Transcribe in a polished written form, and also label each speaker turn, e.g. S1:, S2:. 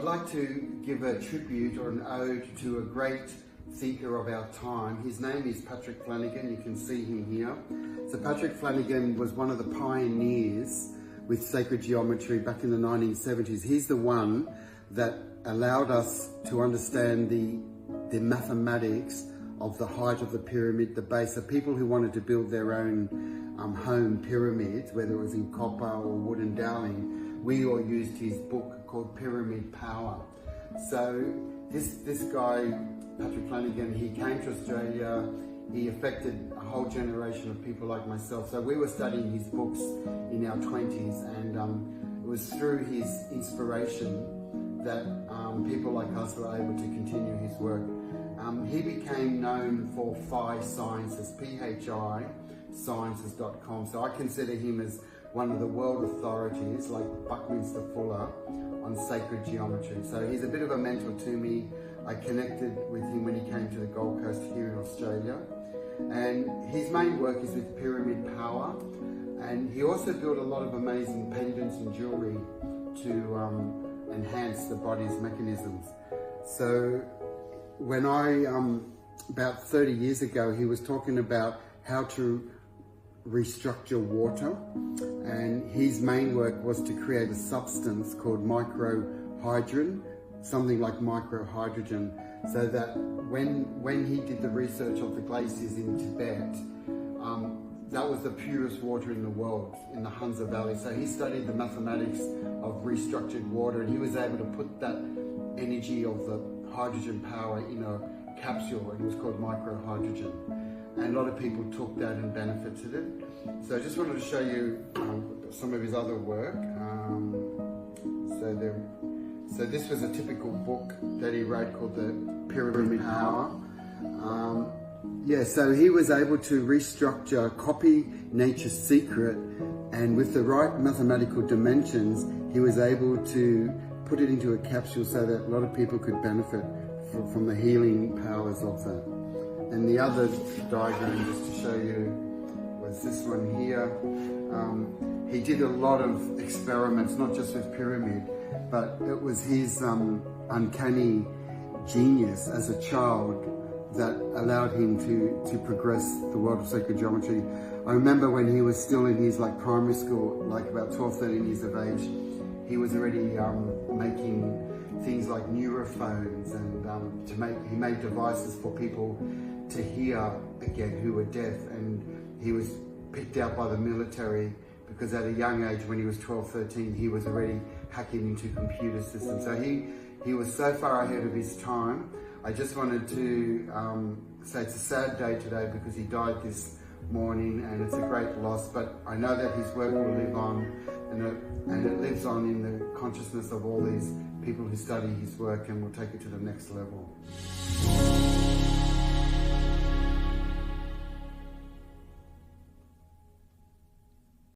S1: like to give a tribute or an ode to a great thinker of our time. His name is Patrick Flanagan. You can see him here. So Patrick Flanagan was one of the pioneers with sacred geometry back in the 1970s. He's the one that allowed us to understand the mathematics of the height of the pyramid, the base. So people who wanted to build their own home pyramids, whether it was in copper or wooden doweling, we all used his book called Pyramid Power. So this guy, Patrick Flanagan, he came to Australia. He affected a whole generation of people like myself. So we were studying his books in our 20s, and it was through his inspiration that people like us were able to continue his work. He became known for Phisciences, P-H-I, sciences.com. So I consider him as one of the world authorities, like Buckminster Fuller, on sacred geometry. So he's a bit of a mentor to me. I connected with him when he came to the Gold Coast here in Australia. And his main work is with Pyramid Power. And he also built a lot of amazing pendants and jewelry to enhance the body's mechanisms. So when about 30 years ago, he was talking about how to restructure water, and his main work was to create a substance called microhydrogen, something like microhydrogen, so that when he did the research of the glaciers in Tibet, that was the purest water in the world, in the Hunza Valley. So he studied the mathematics of restructured water, and he was able to put that energy of the hydrogen power in a capsule, and it was called microhydrogen. And a lot of people took that and benefited it. So I just wanted to show you some of his other work. So this was a typical book that he wrote called the Pyramid Power. So he was able to restructure, copy nature's secret, and with the right mathematical dimensions, he was able to put it into a capsule so that a lot of people could benefit from the healing powers of that. And the other diagram, just to show you, was this one here. He did a lot of experiments, not just with pyramid, but it was his uncanny genius as a child that allowed him to progress the world of sacred geometry. I remember when he was still in his primary school, like about 12, 13 years of age, he was already making things like neurophones, and he made devices for people to hear again who were deaf. And he was picked out by the military because at a young age, when he was 12, 13, he was already hacking into computer systems. So he was so far ahead of his time. I just wanted to say it's a sad day today because he died this morning, and it's a great loss, but I know that his work will live on, and it lives on in the consciousness of all these people who study his work, and will take it to the next level.